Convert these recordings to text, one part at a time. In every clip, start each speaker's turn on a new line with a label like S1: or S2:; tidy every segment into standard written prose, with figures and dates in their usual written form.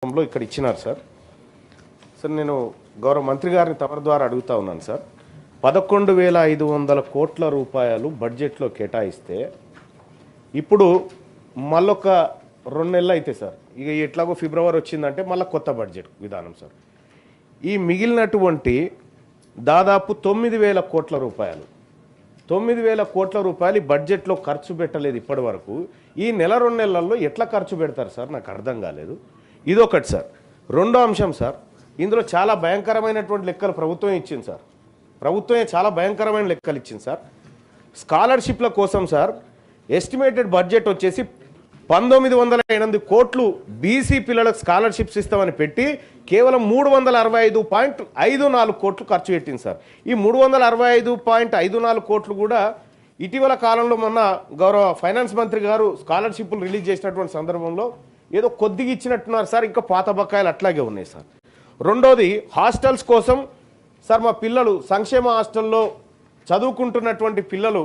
S1: ఇక్కడ ఇచ్చినారు sir. Sir నేను గౌరవ మంత్రి గారిని తమరి ద్వారా అడుగుతా ఉన్నాను సార్. 11,500 కోట్ల రూపాయలు బడ్జెట్లో కేటాయిస్తే ఇప్పుడు మళ్ళొక 2 నెలలు అయితే సార్, ఇక ఎట్లాగో ఫిబ్రవరి వచ్చిందంటే మళ్ళీ కొత్త బడ్జెట్ విధానం సార్. ఈ మిగిలినటువంటి దాదాపు 9,000 కోట్ల రూపాయలు 9,000 కోట్ల రూపాయలు బడ్జెట్లో ఖర్చు పెట్టలేదు ఇప్పటి వరకు. ఈ నెల 2 నెలల్లో ఎట్లా ఖర్చు పెడతారు సార్, నాకు అర్థం కాలేదు. ఇదొకటి సార్. రెండో అంశం సార్, ఇందులో చాలా భయంకరమైనటువంటి లెక్కలు ప్రభుత్వం ఇచ్చింది సార్. ప్రభుత్వమే చాలా భయంకరమైన లెక్కలు ఇచ్చింది సార్. స్కాలర్షిప్ల కోసం సార్ ఎస్టిమేటెడ్ బడ్జెట్ వచ్చేసి 1908 కోట్లు బీసీ పిల్లలకు స్కాలర్షిప్స్ ఇస్తామని పెట్టి కేవలం 365.54 కోట్లు ఖర్చు పెట్టింది సార్. ఈ 365.54 కోట్లు కూడా ఇటీవల కాలంలో మొన్న గౌరవ ఫైనాన్స్ మంత్రి గారు స్కాలర్షిప్లు రిలీజ్ చేసినటువంటి సందర్భంలో ఏదో కొద్దిగా ఇచ్చినట్టున్నారు సార్, ఇంకా పాత బకాయిలు అట్లాగే ఉన్నాయి సార్. రెండోది హాస్టల్స్ కోసం సార్, మా పిల్లలు సంక్షేమ హాస్టల్లో చదువుకుంటున్నటువంటి పిల్లలు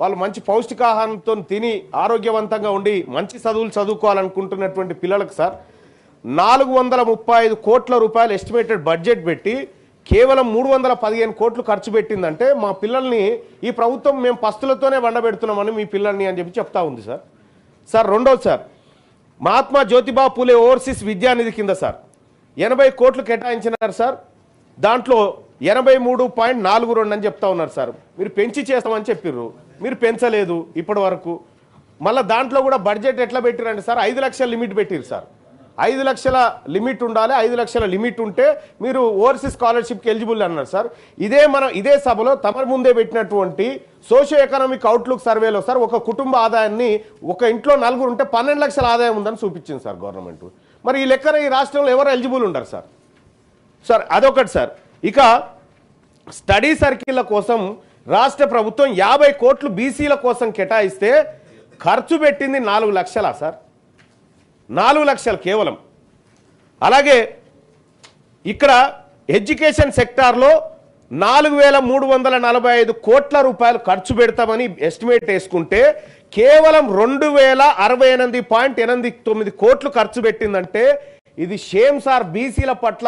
S1: వాళ్ళు మంచి పౌష్టికాహారంతో తిని ఆరోగ్యవంతంగా ఉండి మంచి చదువులు చదువుకోవాలనుకుంటున్నటువంటి పిల్లలకు సార్ 435 కోట్ల రూపాయలు ఎస్టిమేటెడ్ బడ్జెట్ పెట్టి కేవలం 315 కోట్లు ఖర్చు పెట్టిందంటే మా పిల్లల్ని ఈ ప్రభుత్వం మేము పస్తులతోనే వండబెడుతున్నామని మీ పిల్లల్ని అని చెప్పి చెప్తా ఉంది సార్. సార్ రెండోది సార్, మహాత్మా జ్యోతిబా పూలే ఓవర్సీస్ విద్యానిధి కింద సార్ 80 కోట్లు కేటాయించినారు సార్. దాంట్లో 83.42 అని చెప్తా ఉన్నారు సార్. మీరు పెంచి చేస్తామని చెప్పిర్రు, మీరు పెంచలేదు ఇప్పటి వరకు. మళ్ళీ దాంట్లో కూడా బడ్జెట్ ఎట్లా పెట్టిరండి సార్, 5 లక్షల లిమిట్ పెట్టిరు సార్. 5 లక్షల లిమిట్ ఉండాలి, 5 లక్షల లిమిట్ ఉంటే మీరు ఓవర్సీస్ స్కాలర్షిప్కి ఎలిజిబుల్ అన్నారు సార్. ఇదే సభలో తమరి ముందే పెట్టినటువంటి సోషియో ఎకనామిక్ అవుట్లుక్ సర్వేలో సార్ ఒక కుటుంబ ఆదాయాన్ని ఒక ఇంట్లో 4 ఉంటే 12 లక్షల ఆదాయం ఉందని చూపించింది సార్ గవర్నమెంట్. మరి ఈ లెక్కన ఈ రాష్ట్రంలో ఎవరు ఎలిజిబుల్ ఉండరు సార్. సార్ అదొకటి సార్. ఇక స్టడీ సర్కిళ్ళ కోసం రాష్ట్ర ప్రభుత్వం 50 కోట్లు బీసీల కోసం కేటాయిస్తే ఖర్చు పెట్టింది 4 లక్షలా సార్, 4 లక్షలు కేవలం. అలాగే ఇక్కడ ఎడ్యుకేషన్ సెక్టార్లో 4,345 కోట్ల రూపాయలు ఖర్చు పెడతామని ఎస్టిమేట్ వేసుకుంటే కేవలం 2,068.89 కోట్లు ఖర్చు పెట్టిందంటే ఇది షేమ్ సార్. బీసీల పట్ల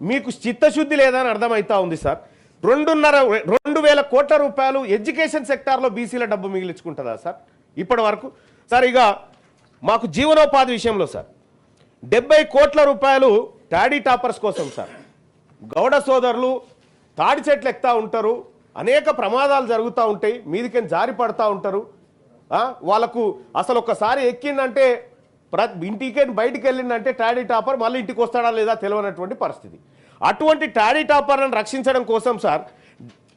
S1: మీకు చిత్తశుద్ధి లేదని అర్థమవుతా ఉంది సార్. 2,500 కోట్ల రూపాయలు ఎడ్యుకేషన్ సెక్టార్లో బీసీల డబ్బు మిగిలించుకుంటుందా సార్ ఇప్పటి వరకు? సార్ ఇక మాకు జీవనోపాధి విషయంలో సార్ 70 కోట్ల రూపాయలు టాడీ టాపర్స్ కోసం సార్. గౌడ సోదరులు తాడి చెట్లు ఎక్కుతా ఉంటారు, అనేక ప్రమాదాలు జరుగుతూ ఉంటాయి, మీదికి జారి పడతా ఉంటారు. వాళ్ళకు అసలు ఒక్కసారి ఎక్కిందంటే ఇంటికి బయటికి వెళ్ళిందంటే టాడీ టాపర్ మళ్ళీ ఇంటికి వస్తాడా లేదా తెలియనటువంటి పరిస్థితి. అటువంటి టాడీ టాపర్లను రక్షించడం కోసం సార్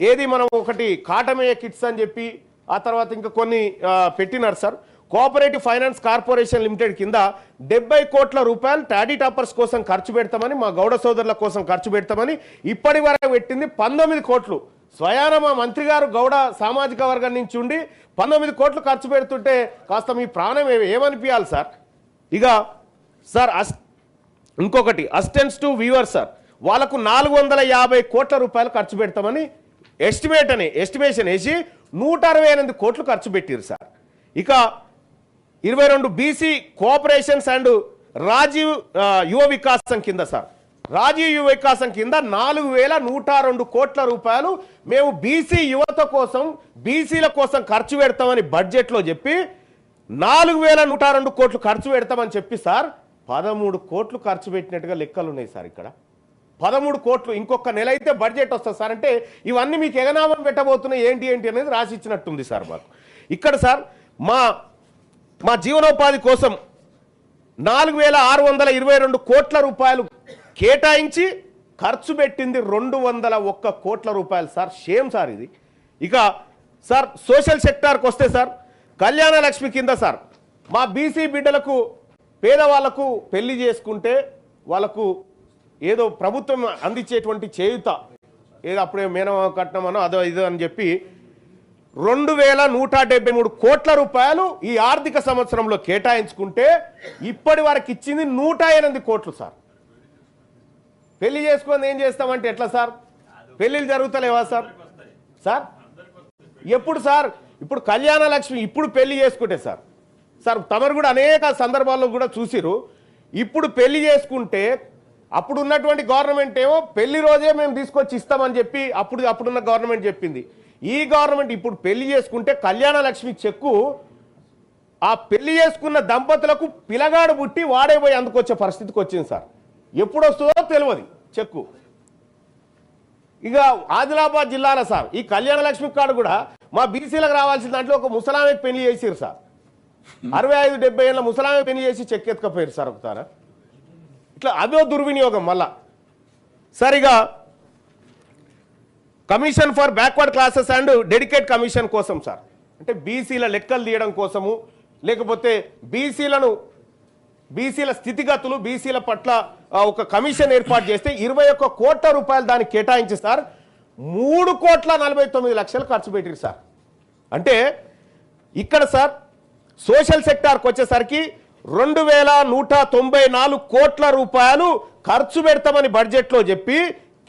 S1: ఏది మనం ఒకటి కాటమేయ కిట్స్ అని చెప్పి ఆ తర్వాత ఇంకా కొన్ని పెట్టినారు sir. Cooperative finance corporation limited కింద 70 కోట్ల రూపాయలు టాడీ టాపర్స్ కోసం ఖర్చు పెడతామని, మా గౌడ సోదరుల కోసం ఖర్చు పెడతామని ఇప్పటి వరకు పెట్టింది 19 కోట్లు. స్వయాన మా మంత్రి గారు గౌడ సామాజిక వర్గం నుంచి ఉండి 19 కోట్లు ఖర్చు పెడుతుంటే కాస్త మీ ప్రాణం ఏమనిపించాలి సార్. ఇక సార్ ఇంకొకటి అసిస్టెంట్స్ టు వీవర్స్ సార్, వాళ్ళకు 450 కోట్ల రూపాయలు ఖర్చు పెడతామని ఎస్టిమేషన్ వేసి 168 కోట్లు ఖర్చు పెట్టారు సార్. ఇక 22 బీసీ కోఆపరేషన్స్ అండ్ రాజీవ్ యువ వికాసం కింద సార్, రాజీవ్ యువ వికాసం కింద 4,102 కోట్ల రూపాయలు మేము బీసీ యువత కోసం బీసీల కోసం ఖర్చు పెడతామని బడ్జెట్లో చెప్పి 4,102 కోట్లు ఖర్చు పెడతామని చెప్పి సార్ 13 కోట్లు ఖర్చు పెట్టినట్టుగా లెక్కలు ఉన్నాయి సార్. ఇక్కడ 13 కోట్లు ఇంకొక నెల అయితే బడ్జెట్ వస్తుంది సార్. అంటే ఇవన్నీ మీకు ఎగనామం పెట్టబోతున్నాయి ఏంటి అనేది రాసి ఇచ్చినట్టుంది సార్ మాకు. ఇక్కడ సార్ మా జీవనోపాధి కోసం 4,622 కోట్ల రూపాయలు కేటాయించి ఖర్చు పెట్టింది 201 కోట్ల రూపాయలు సార్. షేమ్ సార్ ఇది. ఇక సార్ సోషల్ సెక్టార్కి వస్తే సార్ కళ్యాణ లక్ష్మి కింద సార్ మా బీసీ బిడ్డలకు పేదవాళ్లకు పెళ్లి చేసుకుంటే వాళ్ళకు ఏదో ప్రభుత్వం అందించేటువంటి చేయుత ఏదో అప్పుడే మేనమా కట్నమనో అదో ఇదో అని చెప్పి 2,173 కోట్ల రూపాయలు ఈ ఆర్థిక సంవత్సరంలో కేటాయించుకుంటే ఇప్పటి వరకు ఇచ్చింది 108 కోట్లు సార్. పెళ్లి చేసుకొని ఏం చేస్తామంటే ఎట్లా సార్, పెళ్లిళ్ళు జరుగుతలేవా సార్? సార్ ఎప్పుడు సార్ ఇప్పుడు కళ్యాణ లక్ష్మి ఇప్పుడు పెళ్లి చేసుకుంటే సార్ తమరు కూడా అనేక సందర్భాల్లో కూడా చూసిరు ఇప్పుడు పెళ్లి చేసుకుంటే అప్పుడు ఉన్నటువంటి గవర్నమెంట్ ఏమో పెళ్లి రోజే మేము తీసుకొచ్చి ఇస్తామని చెప్పి అప్పుడున్న గవర్నమెంట్ చెప్పింది. ఈ గవర్నమెంట్ ఇప్పుడు పెళ్లి చేసుకుంటే కళ్యాణ లక్ష్మి చెక్కు ఆ పెళ్లి చేసుకున్న దంపతులకు పిలగాడు పుట్టి వాడే పోయి అందుకొచ్చే పరిస్థితికి వచ్చింది సార్. ఎప్పుడు వస్తుందో తెలియదు చెక్కు. ఇక ఆదిలాబాద్ జిల్లాలో సార్ ఈ కళ్యాణ లక్ష్మి కార్డు కూడా మా బీసీలకు రావాల్సిన దాంట్లో ఒక ముసలామెకి పెళ్లి చేసిరు సార్. 65-70 ఏళ్ళ ముసలామె పెళ్లి చేసి చెక్ ఎత్తుకపోయారు సార్ ఒకసారి. ఇట్లా అదో దుర్వినియోగం మళ్ళా. సరిగా commission for backward classes and dedicate commission కోసం సార్, అంటే బీసీల లెక్కలు తీయడం కోసము, లేకపోతే బీసీల స్థితిగతులు, బీసీల పట్ల ఒక కమిషన్ ఏర్పాటు చేస్తే 21 కోట్ల రూపాయలు దానికి కేటాయించి సార్ 3,49,00,000 ఖర్చు పెట్టారు సార్. అంటే ఇక్కడ సార్ సోషల్ సెక్టార్కి వచ్చేసరికి 2,194 కోట్ల రూపాయలు ఖర్చు పెడతామని బడ్జెట్లో చెప్పి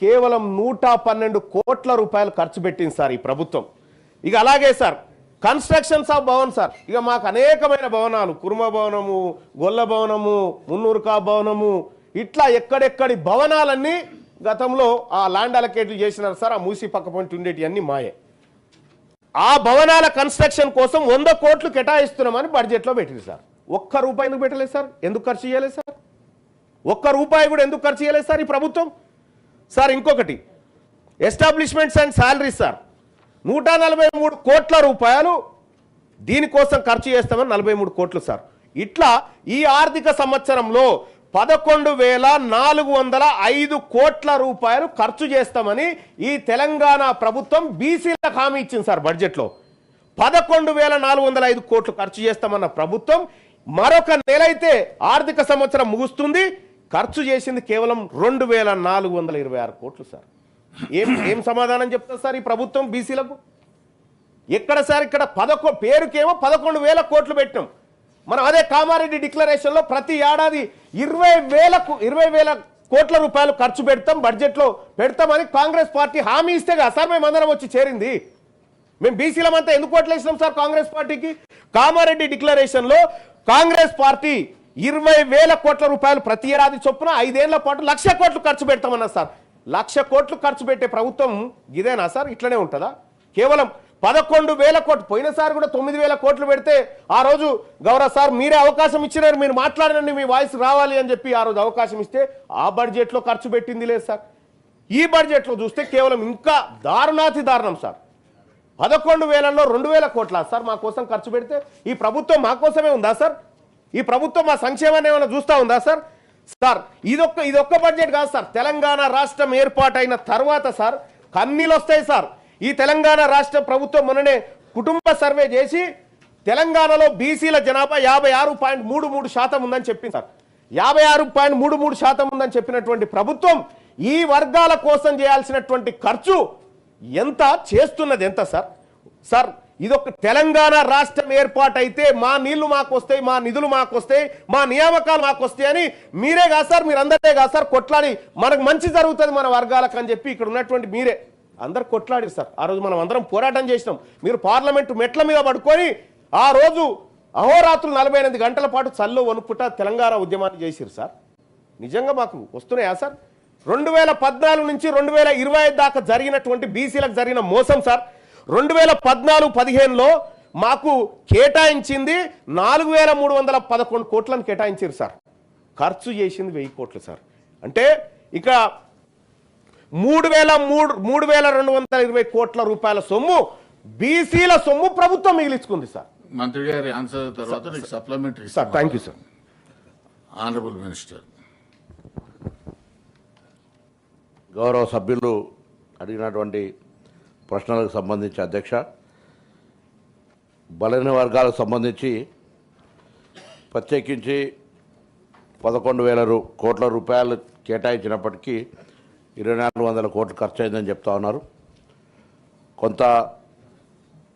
S1: కేవలం 112 కోట్ల రూపాయలు ఖర్చు పెట్టింది సార్ ఈ ప్రభుత్వం. ఇక అలాగే sir constructions of Bhavan sir, ఇక మాకు అనేకమైన భవనాలు, కుర్మ భవనము, గొల్ల భవనము, మున్నూరుకా భవనము, ఇట్లా ఎక్కడెక్కడి భవనాలన్నీ గతంలో ఆ ల్యాండ్ అలకేట్లు చేసినారు సార్. ఆ మూసి పక్క పొంటి ఉండేటి అన్ని మాయే. ఆ భవనాల కన్స్ట్రక్షన్ కోసం 100 కోట్లు కేటాయిస్తున్నామని బడ్జెట్లో పెట్టింది సార్. ఒక్క రూపాయి ఎందుకు పెట్టలేదు సార్? ఎందుకు ఖర్చు చేయలేదు సార్? ఒక్క రూపాయి కూడా ఎందుకు ఖర్చు చేయలేదు సార్ ఈ ప్రభుత్వం? సార్ ఇంకొకటి ఎస్టాబ్లిష్మెంట్స్ అండ్ శాలరీస్ సార్ 143 కోట్ల రూపాయలు దీనికోసం ఖర్చు చేస్తామని 43 కోట్లు సార్. ఇట్లా ఈ ఆర్థిక సంవత్సరంలో 11,405 కోట్ల రూపాయలు ఖర్చు చేస్తామని ఈ తెలంగాణ ప్రభుత్వం బీసీలకు హామీ ఇచ్చింది సార్ బడ్జెట్లో. 11,405 కోట్లు ఖర్చు చేస్తామన్న ప్రభుత్వం మరొక నెల అయితే ఆర్థిక సంవత్సరం ముగుస్తుంది, ఖర్చు చేసింది కేవలం 2,426 కోట్లు సార్. ఏం సమాధానం చెప్తారు సార్ ఈ ప్రభుత్వం బీసీలకు? ఎక్కడ సార్ ఇక్కడ పేరుకేమో 11,000 కోట్లు పెట్టాం. మనం అదే కామారెడ్డి డిక్లరేషన్లో ప్రతి ఏడాది 20,000 కోట్ల రూపాయలు ఖర్చు పెడతాం, బడ్జెట్లో పెడతామని కాంగ్రెస్ పార్టీ హామీ ఇస్తే కదా సార్ మేము అందరం వచ్చి చేరింది. మేము బీసీలమంతా ఎందుకు ఓట్లేసినాం సార్ కాంగ్రెస్ పార్టీకి? కామారెడ్డి డిక్లరేషన్లో కాంగ్రెస్ పార్టీ 20,000 కోట్ల రూపాయలు ప్రతి ఏడాది చొప్పున 5 ఏళ్ల పాటు 1,00,000 కోట్లు ఖర్చు పెడతామన్నా సార్. 1,00,000 కోట్లు ఖర్చు పెట్టే ప్రభుత్వం ఇదేనా సార్? ఇట్లనే ఉంటుందా? కేవలం 11,000 కోట్లు, పోయినసారి కూడా 9,000 కోట్లు పెడితే ఆ రోజు గౌరవ్ సార్ మీరే అవకాశం ఇచ్చినారు, మీరు మాట్లాడండి, మీ వాయిస్ రావాలి అని చెప్పి ఆ రోజు అవకాశం ఇస్తే ఆ బడ్జెట్లో ఖర్చు పెట్టింది లేదు సార్. ఈ బడ్జెట్లో చూస్తే కేవలం ఇంకా దారుణాతి దారుణం సార్. 11,000లో 2,000 కోట్ల సార్ మా కోసం ఖర్చు పెడితే ఈ ప్రభుత్వం మా కోసమే ఉందా సార్? ఈ ప్రభుత్వం మా సంక్షేమాన్ని ఏమైనా చూస్తూ ఉందా సార్? సార్ ఇదొక్క బడ్జెట్ కాదు సార్. తెలంగాణ రాష్ట్రం ఏర్పాటైన తర్వాత సార్ కన్నీళ్ళు వస్తాయి సార్. ఈ తెలంగాణ రాష్ట్ర ప్రభుత్వం మొన్ననే కుటుంబ సర్వే చేసి తెలంగాణలో బీసీల జనాభా 56.33% ఉందని చెప్పింది సార్. 56.33% ఉందని చెప్పినటువంటి ప్రభుత్వం ఈ వర్గాల కోసం చేయాల్సినటువంటి ఖర్చు ఎంత చేస్తున్నది ఎంత సార్? సార్ ఇదొక తెలంగాణ రాష్ట్రం ఏర్పాటైతే మా నీళ్లు మాకు వస్తాయి, మా నిధులు మాకు వస్తాయి, మా నియామకాలు మాకు వస్తాయి అని మీరే కాదు సార్, మీరందరే కాదు సార్ కొట్లాడి మనకు మంచి జరుగుతుంది మన వర్గాలకు అని చెప్పి ఇక్కడ ఉన్నటువంటి మీరే అందరు కొట్లాడారు సార్. ఆ రోజు మనం అందరం పోరాటం చేసినాం. మీరు పార్లమెంటు మెట్ల మీద పడుకొని ఆ రోజు అహోరాత్రులు 48 గంటల పాటు చల్లు వణుకుట తెలంగాణ ఉద్యమాన్ని చేసిరు సార్. నిజంగా మాకు వస్తున్నాయా సార్? 2014 నుంచి 2025 దాకా జరిగినటువంటి బీసీలకు జరిగిన మోసం సార్. 2014-15లో మాకు కేటాయించింది 4,311 కోట్లను కేటాయించారు సార్. ఖర్చు చేసింది 1000 కోట్లు సార్. అంటే ఇక 3,220 కోట్ల రూపాయల సొమ్ము బీసీల సొమ్ము ప్రభుత్వం మిగిలించుకుంది సార్.
S2: మంత్రి గారి ఆన్సర్ తర్వాత నీకు supplementary
S1: sir. Thank you sir.
S2: Honourable minister.
S3: గౌరవ సభ్యులు అడిగినటువంటి ప్రశ్నలకు సంబంధించి అధ్యక్ష, బలైన వర్గాలకు సంబంధించి ప్రత్యేకించి 11,000 కోట్ల రూపాయలు కేటాయించినప్పటికీ 2,400 కోట్లు ఖర్చు అయిందని చెప్తా ఉన్నారు. కొంత